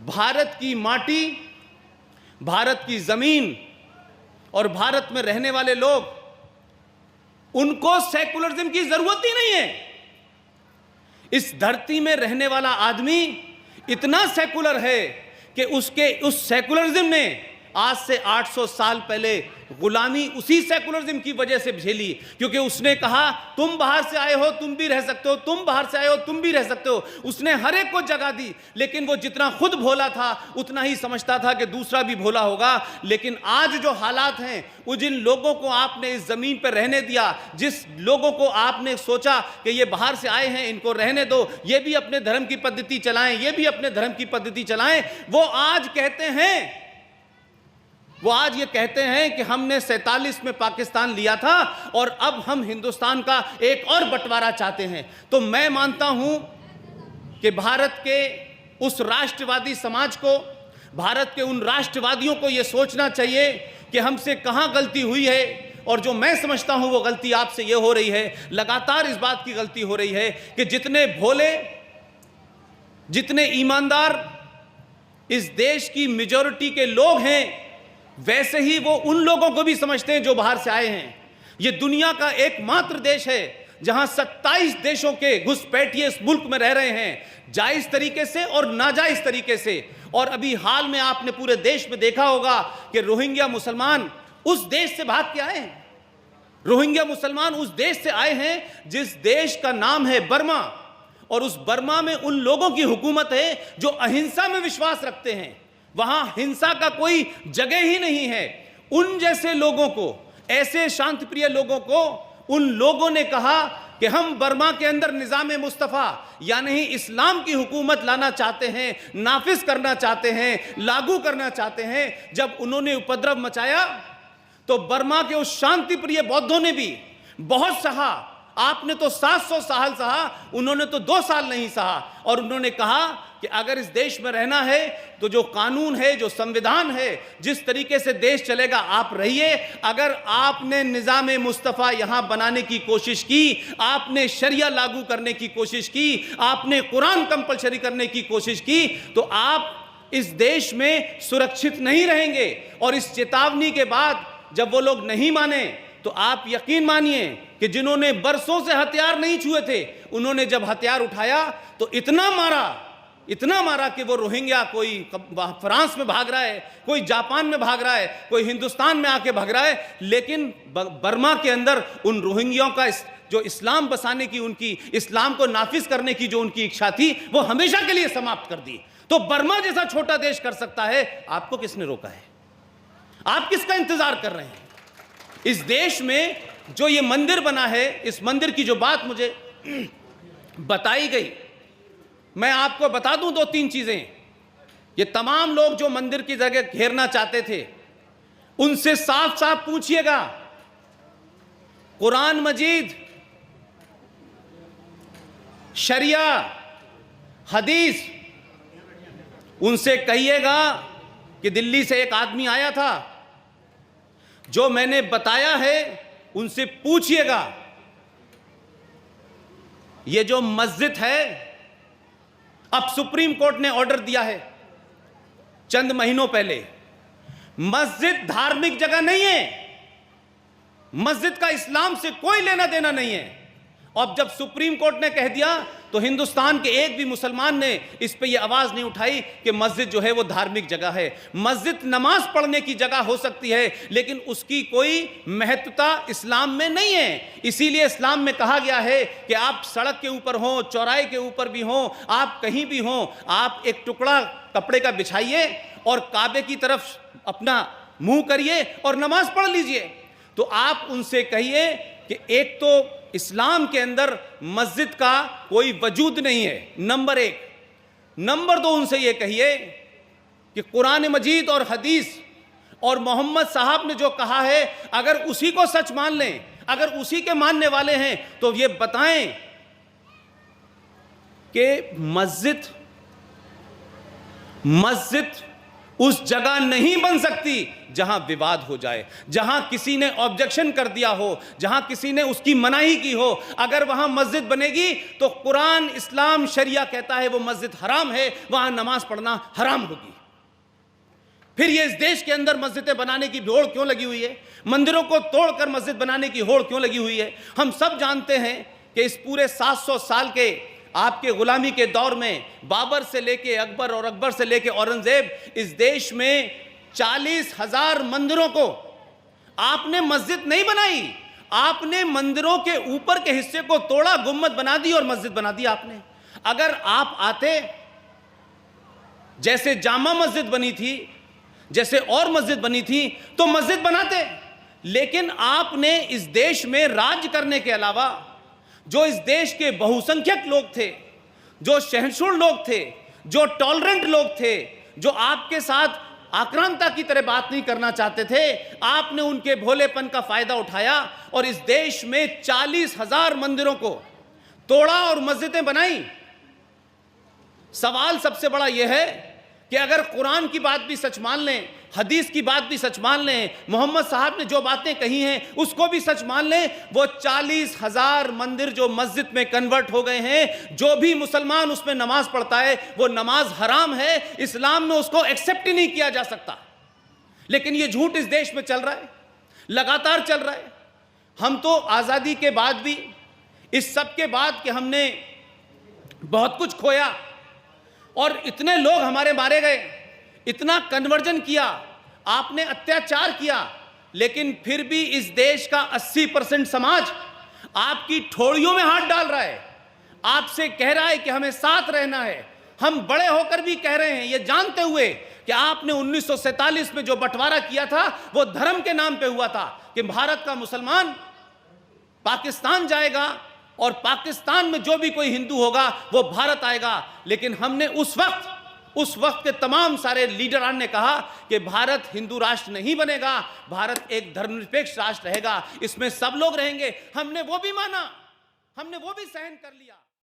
भारत की माटी, भारत की जमीन और भारत में रहने वाले लोग, उनको सेकुलरिज्म की जरूरत ही नहीं है। इस धरती में रहने वाला आदमी इतना सेकुलर है कि उसके उस सेकुलरिज्म ने आज से 800 साल पहले गुलामी उसी सेकुलरिज्म की वजह से झेली, क्योंकि उसने कहा तुम बाहर से आए हो तुम भी रह सकते हो, तुम बाहर से आए हो तुम भी रह सकते हो। उसने हर एक को जगह दी, लेकिन वो जितना खुद भोला था उतना ही समझता था कि दूसरा भी भोला होगा। लेकिन आज जो हालात हैं, वो जिन लोगों को आपने इस जमीन पर रहने दिया, जिस लोगों को आपने सोचा कि ये बाहर से आए हैं इनको रहने दो, ये भी अपने धर्म की पद्धति चलाएं, ये भी अपने धर्म की पद्धति चलाएं, वो आज ये कहते हैं कि हमने 47 में पाकिस्तान लिया था और अब हम हिंदुस्तान का एक और बंटवारा चाहते हैं। तो मैं मानता हूं कि भारत के उस राष्ट्रवादी समाज को, भारत के उन राष्ट्रवादियों को यह सोचना चाहिए कि हमसे कहां गलती हुई है। और जो मैं समझता हूं वो गलती आपसे यह हो रही है, लगातार इस बात की गलती हो रही है कि जितने भोले, जितने ईमानदार इस देश की मेजॉरिटी के लोग हैं, वैसे ही वो उन लोगों को भी समझते हैं जो बाहर से आए हैं। ये दुनिया का एकमात्र देश है जहां 27 देशों के घुसपैठिए इस मुल्क में रह रहे हैं, जायज तरीके से और नाजायज तरीके से। और अभी हाल में आपने पूरे देश में देखा होगा कि रोहिंग्या मुसलमान उस देश से भाग के आए हैं। रोहिंग्या मुसलमान उस देश से आए हैं जिस देश का नाम है बर्मा, और उस बर्मा में उन लोगों की हुकूमत है जो अहिंसा में विश्वास रखते हैं। वहां हिंसा का कोई जगह ही नहीं है। उन जैसे लोगों को, ऐसे शांतिप्रिय लोगों को, उन लोगों ने कहा कि हम बर्मा के अंदर निज़ाम मुस्तफ़ा यानी इस्लाम की हुकूमत लाना चाहते हैं, नाफिज करना चाहते हैं, लागू करना चाहते हैं। जब उन्होंने उपद्रव मचाया तो बर्मा के उस शांतिप्रिय बौद्धों ने भी बहुत सहा। आपने तो 700 साल सहा, उन्होंने तो 2 साल नहीं सहा। और उन्होंने कहा कि अगर इस देश में रहना है तो जो कानून है, जो संविधान है, जिस तरीके से देश चलेगा आप रहिए। अगर आपने निज़ाम मुस्तफ़ा यहाँ बनाने की कोशिश की, आपने शरिया लागू करने की कोशिश की, आपने कुरान कंपलसरी करने की कोशिश की, तो आप इस देश में सुरक्षित नहीं रहेंगे। और इस चेतावनी के बाद जब वो लोग नहीं माने तो आप यकीन मानिए कि जिन्होंने बरसों से हथियार नहीं छुए थे, उन्होंने जब हथियार उठाया तो इतना मारा कि वो रोहिंग्या कोई फ्रांस में भाग रहा है, कोई जापान में भाग रहा है, कोई हिंदुस्तान में आके भाग रहा है। लेकिन बर्मा के अंदर उन रोहिंग्याओं का जो इस्लाम बसाने की, उनकी इस्लाम को नाफिज करने की जो उनकी इच्छा थी, वो हमेशा के लिए समाप्त कर दी। तो बर्मा जैसा छोटा देश कर सकता है, आपको किसने रोका है? आप किसका इंतजार कर रहे हैं? इस देश में जो ये मंदिर बना है, इस मंदिर की जो बात मुझे बताई गई, मैं आपको बता दूं 2-3 चीजें। ये तमाम लोग जो मंदिर की जगह घेरना चाहते थे, उनसे साफ साफ पूछिएगा, कुरान मजीद, शरिया, हदीस, उनसे कहिएगा कि दिल्ली से एक आदमी आया था, जो मैंने बताया है उनसे पूछिएगा। ये जो मस्जिद है, अब सुप्रीम कोर्ट ने ऑर्डर दिया है चंद महीनों पहले, मस्जिद धार्मिक जगह नहीं है, मस्जिद का इस्लाम से कोई लेना देना नहीं है। अब जब सुप्रीम कोर्ट ने कह दिया तो हिंदुस्तान के एक भी मुसलमान ने इस पे ये आवाज नहीं उठाई कि मस्जिद जो है वो धार्मिक जगह है। मस्जिद नमाज पढ़ने की जगह हो सकती है, लेकिन उसकी कोई महत्वता इस्लाम में नहीं है। इसीलिए इस्लाम में कहा गया है कि आप सड़क के ऊपर हो, चौराहे के ऊपर भी हो, आप कहीं भी हो, आप एक टुकड़ा कपड़े का बिछाइए और काबे की तरफ अपना मुंह करिए और नमाज पढ़ लीजिए। तो आप उनसे कहिए कि एक तो इस्लाम के अंदर मस्जिद का कोई वजूद नहीं है, नंबर 1। नंबर 2, उनसे यह कहिए कि कुरान मजीद और हदीस और मोहम्मद साहब ने जो कहा है, अगर उसी को सच मान लें, अगर उसी के मानने वाले हैं, तो ये बताएं कि मस्जिद उस जगह नहीं बन सकती जहां विवाद हो जाए, जहां किसी ने ऑब्जेक्शन कर दिया हो, जहां किसी ने उसकी मनाही की हो। अगर वहां मस्जिद बनेगी तो कुरान, इस्लाम, शरिया कहता है वो मस्जिद हराम है, वहां नमाज पढ़ना हराम होगी। फिर ये इस देश के अंदर मस्जिदें बनाने की होड़ क्यों लगी हुई है? मंदिरों को तोड़कर मस्जिद बनाने की होड़ क्यों लगी हुई है? हम सब जानते हैं कि इस पूरे 700 साल के आपके गुलामी के दौर में, बाबर से लेके अकबर और अकबर से लेके औरंगजेब, इस देश में 40,000 मंदिरों को आपने मस्जिद नहीं बनाई, आपने मंदिरों के ऊपर के हिस्से को तोड़ा, गुम्मद बना दी और मस्जिद बना दी आपने। अगर आप आते, जैसे जामा मस्जिद बनी थी, जैसे और मस्जिद बनी थी, तो मस्जिद बनाते। लेकिन आपने इस देश में राज करने के अलावा जो इस देश के बहुसंख्यक लोग थे, जो सहिष्णु लोग थे, जो टॉलरेंट लोग थे, जो आपके साथ आक्रांता की तरह बात नहीं करना चाहते थे, आपने उनके भोलेपन का फायदा उठाया और इस देश में 40,000 मंदिरों को तोड़ा और मस्जिदें बनाई। सवाल सबसे बड़ा यह है कि अगर कुरान की बात भी सच मान लें, हदीस की बात भी सच मान लें, मोहम्मद साहब ने जो बातें कही हैं उसको भी सच मान लें, वो 40,000 मंदिर जो मस्जिद में कन्वर्ट हो गए हैं, जो भी मुसलमान उसमें नमाज पढ़ता है वो नमाज हराम है, इस्लाम में उसको एक्सेप्ट ही नहीं किया जा सकता। लेकिन ये झूठ इस देश में चल रहा है, लगातार चल रहा है। हम तो आज़ादी के बाद भी, इस सब के बाद कि हमने बहुत कुछ खोया और इतने लोग हमारे मारे गए, इतना कन्वर्जन किया, आपने अत्याचार किया, लेकिन फिर भी इस देश का 80% समाज आपकी ठोड़ियों में हाथ डाल रहा है, आपसे कह रहा है कि हमें साथ रहना है। हम बड़े होकर भी कह रहे हैं, ये जानते हुए कि आपने 1947 में जो बंटवारा किया था वो धर्म के नाम पे हुआ था कि भारत का मुसलमान पाकिस्तान जाएगा और पाकिस्तान में जो भी कोई हिंदू होगा वो भारत आएगा। लेकिन हमने उस वक्त के तमाम सारे लीडरान ने कहा कि भारत हिंदू राष्ट्र नहीं बनेगा, भारत एक धर्मनिरपेक्ष राष्ट्र रहेगा, इसमें सब लोग रहेंगे। हमने वो भी माना, हमने वो भी सहन कर लिया।